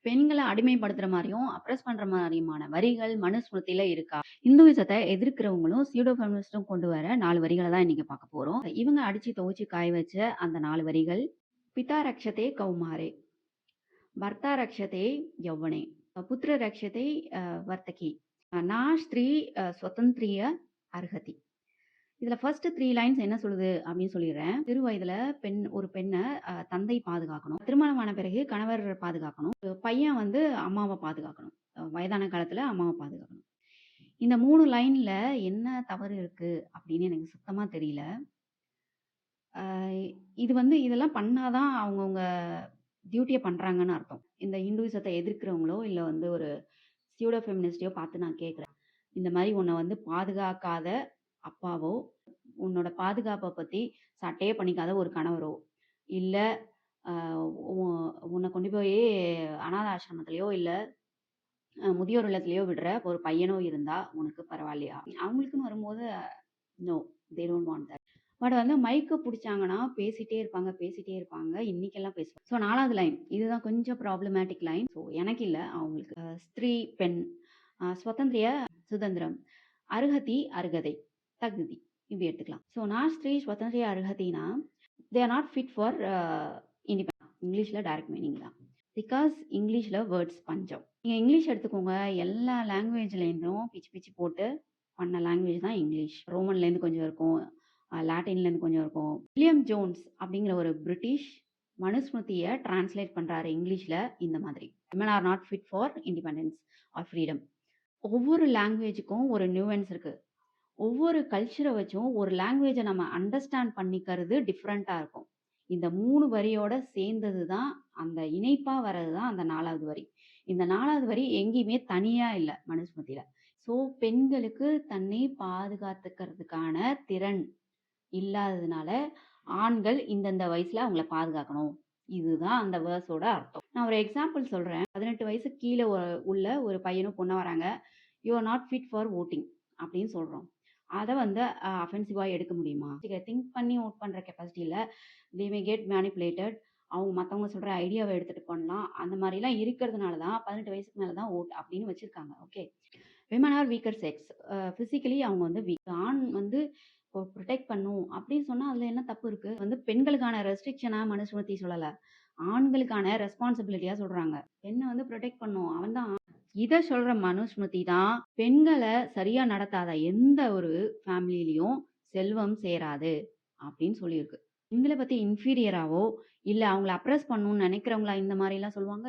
பெண்கள அடிமைப்படுத்துற மாரியும், அப்ரெஸ் பண்ற மாரியுமான வரிகள் மனுஸ்மிருதியில இருக்கா? இந்துயிசத்த எதிர்க்கிறவங்களும், சீடோ ஃபெமினிஸ்டும் கொண்டு வர 4 வரிகள தான் இன்னைக்கு பார்க்க போறோம். இவங்க அடிச்சு துவச்சு காய வச்ச அந்த 4 வரிகள். பிதா ரக்ஷதே கௌமாரே, பர்த்தா ரக்ஷதே யௌவனே, புத்திர ரக்ஷதே வர்த்தகி, நா ஸ்திரீ ஸ்வதந்திரிய அர்ஹதி. இதுல ஃபர்ஸ்ட் 3 லைன்ஸ் என்ன சொல்லுது அப்படின்னு சொல்லிடுறேன். சிறு வயதுல ஒரு பெண்ண தந்தை பாதுகாக்கணும். திருமணமான பிறகு கணவர் பாதுகாக்கணும். ஒரு பையன் வந்து அம்மாவ பாதுகாக்கணும். வயதான காலத்துல அம்மாவ பாதுகாக்கணும். இந்த 3 லைன்ல என்ன தவறு இருக்கு அப்படின்னு எனக்கு சுத்தமா தெரியல. அ இது வந்து இதெல்லாம் பண்ணா தான் அவங்கவங்க டியூட்டிய பண்றாங்கன்னு அர்த்தம். இந்த ஹிந்துயிசத்த எதிர்க்கிறவங்களோ, இல்ல வந்து ஒரு சியூடோ ஃபெமினிஸ்ட்டையோ பார்த்து நான் கேட்கிறேன். இந்த மாரி உன்ன வந்து பாதுகாக்காத அப்பாவோ, உன்னோட பாதுகாப்ப பத்தி சட்டையே பண்ணிக்காத ஒரு கணவரோ, இல்ல அ உ உன்ன கொண்டு போயி அநாத ஆசிரமத்திலயோ, இல்ல முதியோர் இல்லத்திலயோ விடுற ஒரு பையனோ இருந்தா உனக்கு பரவாயில்லையா? அவங்களுக்குன்னு வரும்போது no, they don't want that. But வந்து மைக்க புடிச்சாங்கன்னா பேசிட்டே இருப்பாங்க, பேசிட்டே இருப்பாங்க. இன்னைக்கெல்லாம் பேசுவாங்க. ஸோ 4வது லைன். இதுதான் கொஞ்சம் ப்ராப்ளமேட்டிக் லைன். ஸோ எனக்கு இல்ல, அவங்களுக்கு. ஸ்திரீ, பெண், ஸ்வதந்திரிய சுதந்திரம், அருகதி, அருகதை, தகுதி. இப்படி எடுத்துக்கலாம். ஸோ நான் ஸ்திரீ ஸ்வதந்திரிய அருகதினா, they are not fit for independent. இங்கிலீஷ்ல டைரக்ட் மீனிங் தான். பிகாஸ் இங்கிலீஷ்ல வேர்ட்ஸ் பஞ்சம். நீங்க இங்கிலீஷ் எடுத்துக்கோங்க. எல்லா லாங்குவேஜ்லேருந்தும் பிச்சு பிச்சு போட்டு பண்ண லாங்குவேஜ் தான் இங்கிலீஷ். ரோமன்லேருந்து கொஞ்சம் இருக்கும். லாட்டின்லேருந்து கொஞ்சம் இருக்கும். வில்லியம் ஜோன்ஸ் அப்படிங்கிற ஒரு பிரிட்டிஷ் மனுஸ்மிருதிய டிரான்ஸ்லேட் பண்றாரு இங்கிலீஷ்ல இந்த மாதிரி. Women are not fit for independence or freedom. ஒவ்வொரு லாங்குவேஜுக்கும் ஒரு நியூவன்ஸ் இருக்கு. ஒவ்வொரு கல்ச்சரை வச்சும் ஒரு லாங்குவேஜை நம்ம அண்டர்ஸ்டாண்ட் பண்ணிக்கிறது டிஃப்ரெண்ட்டா இருக்கும். இந்த 3 வரியோட சேர்ந்தது தான், அந்த இணைப்பா வர்றது தான் அந்த 4வது வரி. இந்த 4வது வரி எங்கேயுமே தனியா இல்ல மனுஸ்மிருதியில. ஸோ பெண்களுக்கு தன்னை பாதுகாத்துக்கிறதுக்கான திறன் இல்லாததுனால, ஆண்கள் இந்தந்த வயசுல அவங்கள பாதுகாக்கணும். இதுதான் அந்த வேர்ஸோட அர்த்தம். நான் ஒரு எக்ஸாம்பிள் சொல்றேன். 18 வயசுக்கு கீழ உள்ள ஒரு பையனோ பொண்ணோ வராங்க. You are not fit for voting அப்படின்னு சொல்றோம். அத வந்து அஃபென்சிவா எடுக்க முடியுமா? திங்க் பண்ணி வோட் பண்ற கெப்பாசிட்டி இல்ல. தே மே கெட் மேனிபுலேட்டட். அவங்க மத்தவங்க சொல்ற ஐடியாவ எடுத்துட்டு பண்ணலாம். அந்த மாரிலாம் இருக்கிறதுனால தான் 18 வயசுக்கு மேல தான் வோட் அப்படின்னு வச்சிருக்காங்க. Okay. Women R weaker sex. Physically அவங்க வந்து வீக். ஆண் வந்து புரொடெக்ட் பண்ணும் அப்படின்னு சொன்னா அதுல என்ன தப்பு இருக்கு? வந்து பெண்களுக்கான ரெஸ்ட்ரிக்ஷனா மனுஸ்மிருதி சொல்லல. ஆண்களுக்கான ரெஸ்பான்சிபிலிட்டியா சொல்றாங்க. பெண்ண வந்து புரொடெக்ட் பண்ணும். அவன் தான். இத சொல்ற மனுஸ்மிருதி தான் பெண்கள சரியா நடத்தாத எந்த ஒரு ஃபேமிலிலயும் செல்வம் சேராது அப்படின்னு சொல்லியிருக்கு. பெண்கள பத்தி இன்ஃபீரியராவோ, இல்ல அவங்கள அப்ரெஸ் பண்ணணும்னு நினைக்கிறவங்களா இந்த மாரிலாம் சொல்லுவாங்க?